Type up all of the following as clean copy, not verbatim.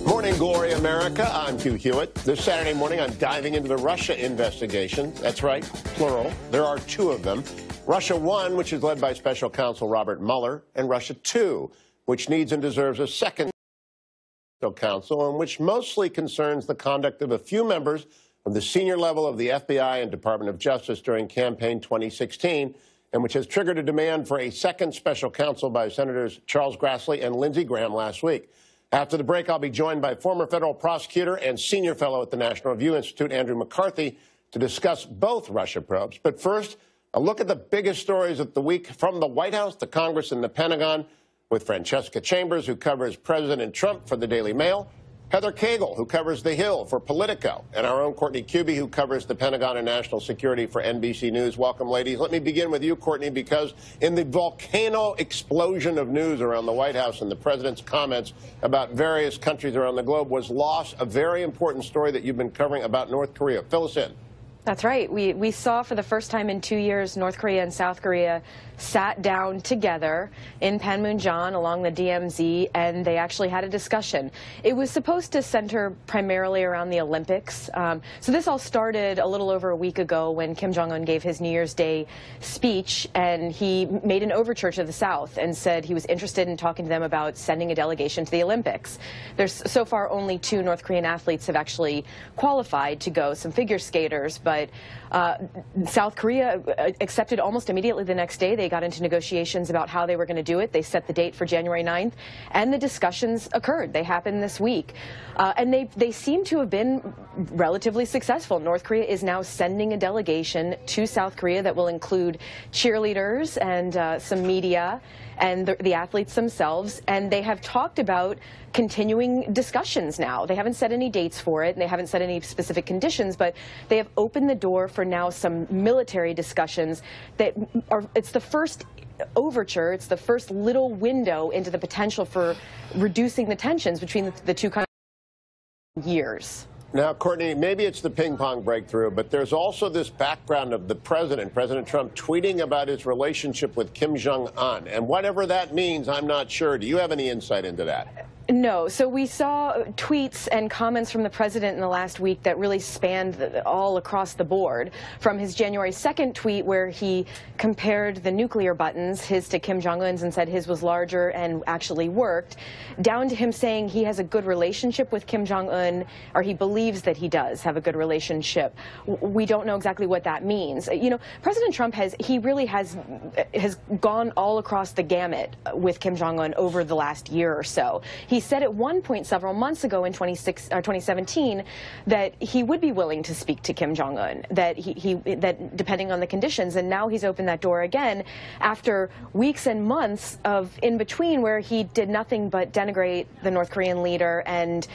Morning Glory, America. I'm Hugh Hewitt. This Saturday morning, I'm diving into the Russia investigation. That's right, plural. There are two of them. Russia 1, which is led by Special Counsel Robert Mueller, and Russia 2, which needs and deserves a second Special Counsel, and which mostly concerns the conduct of a few members of the senior level of the FBI and Department of Justice during campaign 2016, and which has triggered a demand for a second Special Counsel by Senators Charles Grassley and Lindsey Graham last week. After the break, I'll be joined by former federal prosecutor and senior fellow at the National Review Institute, Andrew McCarthy, to discuss both Russia probes. But first, a look at the biggest stories of the week from the White House, the Congress, and the Pentagon, with Francesca Chambers, who covers President Trump for the Daily Mail, Heather Caygle, who covers The Hill for Politico, and our own Courtney Kube, who covers the Pentagon and national security for NBC News. Welcome, ladies. Let me begin with you, Courtney, because in the volcano explosion of news around the White House and the president's comments about various countries around the globe was lost a very important story that you've been covering about North Korea. Fill us in. That's right. We saw for the first time in 2 years North Korea and South Korea sat down together in Panmunjom along the DMZ, and they actually had a discussion. It was supposed to center primarily around the Olympics. So this all started a little over a week ago when Kim Jong-un gave his New Year's Day speech, and he made an overture to the South and said he was interested in talking to them about sending a delegation to the Olympics. There's so far only 2 North Korean athletes have actually qualified to go, some figure skaters, but South Korea accepted almost immediately the next day. They got into negotiations about how they were going to do it. They set the date for January 9th, and the discussions occurred. They happened this week. And they seem to have been relatively successful. North Korea is now sending a delegation to South Korea that will include cheerleaders and some media and the athletes themselves, and they have talked about continuing discussions now. They haven't set any dates for it, and they haven't set any specific conditions, but they have opened the door for now some military discussions that are, it's the first overture, it's the first little window into the potential for reducing the tensions between the two countries for years. Now, Courtney, maybe it's the ping-pong breakthrough, but there's also this background of the president, President Trump, tweeting about his relationship with Kim Jong-un. And whatever that means, I'm not sure. Do you have any insight into that? No. So we saw tweets and comments from the president in the last week that really spanned all across the board, from his January 2nd tweet where he compared the nuclear buttons, his to Kim Jong-un's, and said his was larger and actually worked, down to him saying he has a good relationship with Kim Jong-un, or he believes that he does have a good relationship. We don't know exactly what that means. You know, President Trump has gone all across the gamut with Kim Jong-un over the last year or so. He said at one point several months ago in 2017 that he would be willing to speak to Kim Jong-un, that depending on the conditions, and now he's opened that door again after weeks and months of in between where he did nothing but denigrate the North Korean leader and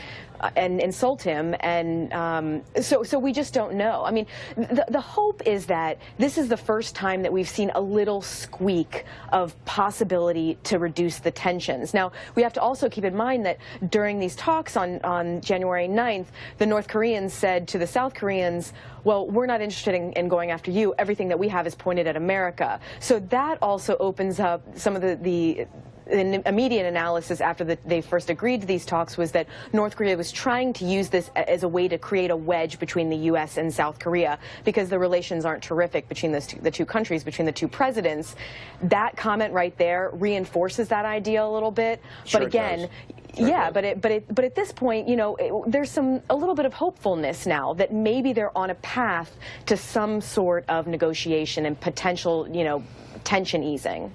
insult him, and so we just don't know. I mean, the hope is that this is the first time that we've seen a little squeak of possibility to reduce the tensions. Now, we have to also keep in mind that during these talks on January 9th, the North Koreans said to the South Koreans, well, we're not interested in going after you. Everything that we have is pointed at America. So that also opens up some of the immediate analysis after they first agreed to these talks was that North Korea was trying to use this as a way to create a wedge between the U.S. and South Korea because the relations aren't terrific between the two countries, between the two presidents. That comment right there reinforces that idea a little bit. Sure, but again, yeah, but at this point, you know, there's a little bit of hopefulness now that maybe they're on a path to some sort of negotiation and potential, you know, tension easing.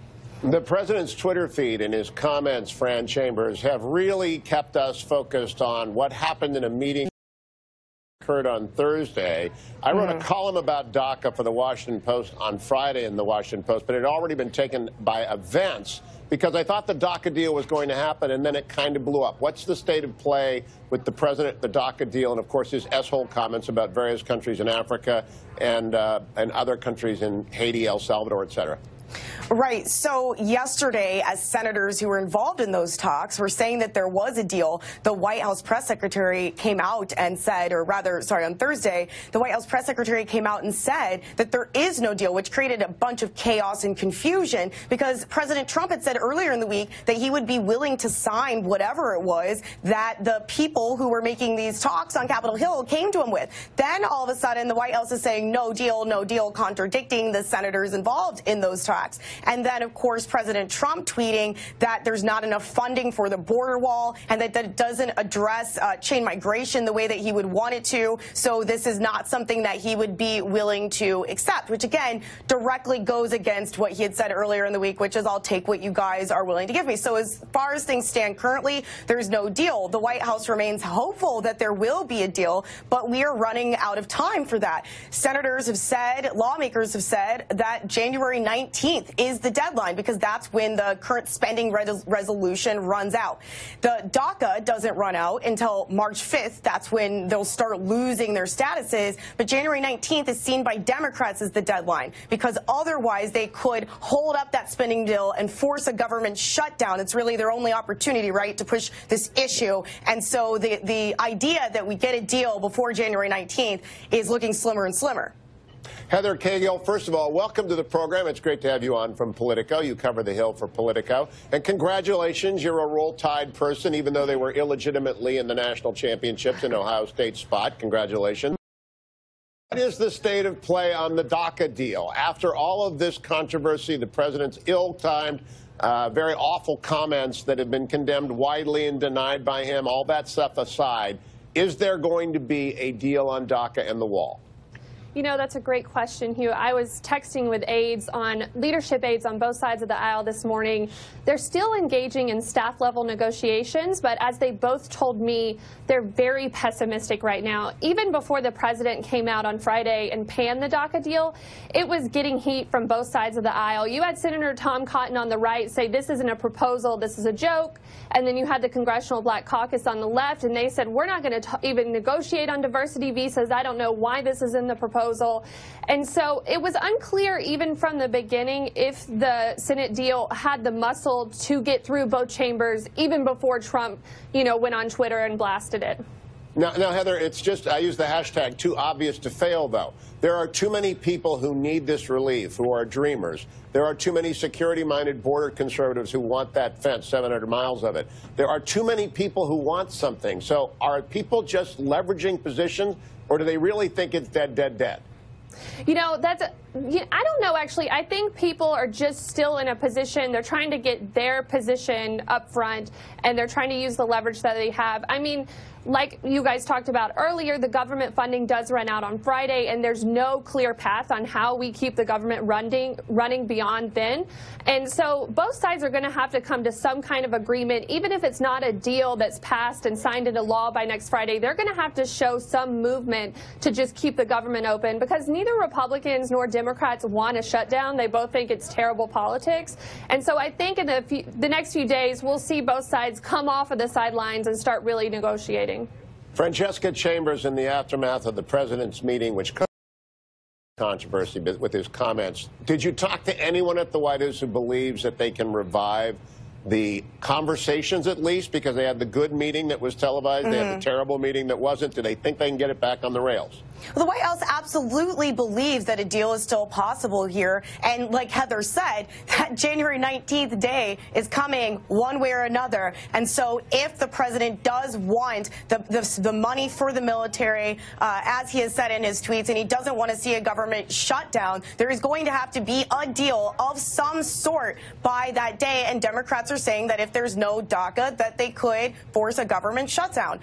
The president's Twitter feed and his comments, Fran Chambers, have really kept us focused on what happened in a meeting that occurred on Thursday. I wrote a column about DACA for the Washington Post on Friday in the Washington Post, but it had already been taken by events because I thought the DACA deal was going to happen, and then it kind of blew up. What's the state of play with the president, the DACA deal, and, of course, his S-hole comments about various countries in Africa and other countries in Haiti, El Salvador, et cetera? Right. So yesterday, as senators who were involved in those talks were saying that there was a deal, the White House press secretary came out and said, or rather, sorry, on Thursday, the White House press secretary came out and said that there is no deal, which created a bunch of chaos and confusion because President Trump had said earlier in the week that he would be willing to sign whatever it was that the people who were making these talks on Capitol Hill came to him with. Then all of a sudden, the White House is saying no deal, contradicting the senators involved in those talks. And then, of course, President Trump tweeting that there's not enough funding for the border wall and that it doesn't address chain migration the way that he would want it to. So this is not something that he would be willing to accept, which, again, directly goes against what he had said earlier in the week, which is I'll take what you guys are willing to give me. So as far as things stand currently, there's no deal. The White House remains hopeful that there will be a deal, but we are running out of time for that. Senators have said, lawmakers have said that January 19th is the deadline because that's when the current spending resolution runs out. The DACA doesn't run out until March 5th. That's when they'll start losing their statuses. But January 19th is seen by Democrats as the deadline because otherwise they could hold up that spending bill and force a government shutdown. It's really their only opportunity, right, to push this issue. And so the idea that we get a deal before January 19th is looking slimmer and slimmer. Heather Caygle, first of all, welcome to the program. It's great to have you on from Politico. You cover the Hill for Politico. And congratulations, you're a Roll Tide person, even though they were illegitimately in the national championships in Ohio State's spot. Congratulations. What is the state of play on the DACA deal? After all of this controversy, the president's ill-timed, very awful comments that have been condemned widely and denied by him, all that stuff aside, is there going to be a deal on DACA and the wall? You know, that's a great question, Hugh. I was texting with leadership aides on both sides of the aisle this morning. They're still engaging in staff-level negotiations, but as they both told me, they're very pessimistic right now. Even before the president came out on Friday and panned the DACA deal, it was getting heat from both sides of the aisle. You had Senator Tom Cotton on the right say this isn't a proposal, this is a joke. And then you had the Congressional Black Caucus on the left, and they said, we're not going to even negotiate on diversity visas. I don't know why this is in the proposal. And so it was unclear even from the beginning if the Senate deal had the muscle to get through both chambers, even before Trump, went on Twitter and blasted it. Now, Heather, it's just, I use the hashtag too obvious to fail, though. There are too many people who need this relief, who are dreamers. There are too many security-minded border conservatives who want that fence, 700 miles of it. There are too many people who want something. So are people just leveraging positions, or do they really think it's dead, dead, dead? I don't know, actually. I think people are just still in a position. They're trying to get their position up front, and they're trying to use the leverage that they have. I mean, like you guys talked about earlier, the government funding does run out on Friday, and there's no clear path on how we keep the government running beyond then. And so both sides are going to have to come to some kind of agreement. Even if it's not a deal that's passed and signed into law by next Friday, they're going to have to show some movement to just keep the government open, because neither Republicans nor Democrats want a shutdown. They both think it's terrible politics. And so I think in the next few days, we'll see both sides come off of the sidelines and start really negotiating. Francesca Chambers, in the aftermath of the president's meeting, which controversy with his comments, did you talk to anyone at the White House who believes that they can revive the conversations, at least, because they had the good meeting that was televised, they had the terrible meeting that wasn't? Do they think they can get it back on the rails? Well, the White House absolutely believes that a deal is still possible here. And like Heather said, that January 19th day is coming one way or another. And so if the president does want the money for the military, as he has said in his tweets, and he doesn't want to see a government shutdown, there is going to have to be a deal of some sort by that day. And Democrats are saying that if there's no DACA, that they could force a government shutdown.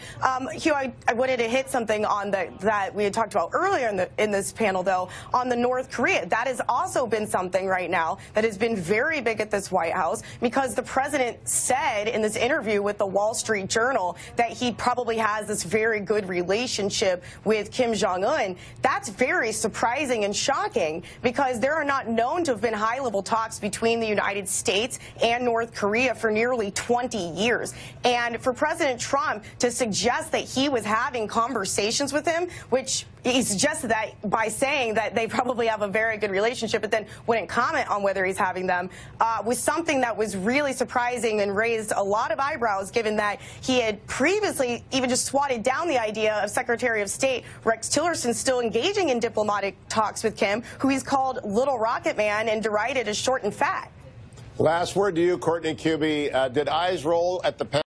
Hugh, I wanted to hit something on that we had talked about earlier in this panel, though, on the North Korea. That has also been something right now that has been very big at this White House, because the president said in this interview with the Wall Street Journal that he probably has this very good relationship with Kim Jong-un. That's very surprising and shocking, because there are not known to have been high-level talks between the United States and North Korea Korea for nearly 20 years. And for President Trump to suggest that he was having conversations with him, which he suggested that by saying that they probably have a very good relationship, but then wouldn't comment on whether he's having them, was something that was really surprising and raised a lot of eyebrows, given that he had previously even just swatted down the idea of Secretary of State Rex Tillerson still engaging in diplomatic talks with Kim, who he's called Little Rocket Man and derided as short and fat. Last word to you, Courtney Kube. Did eyes roll at the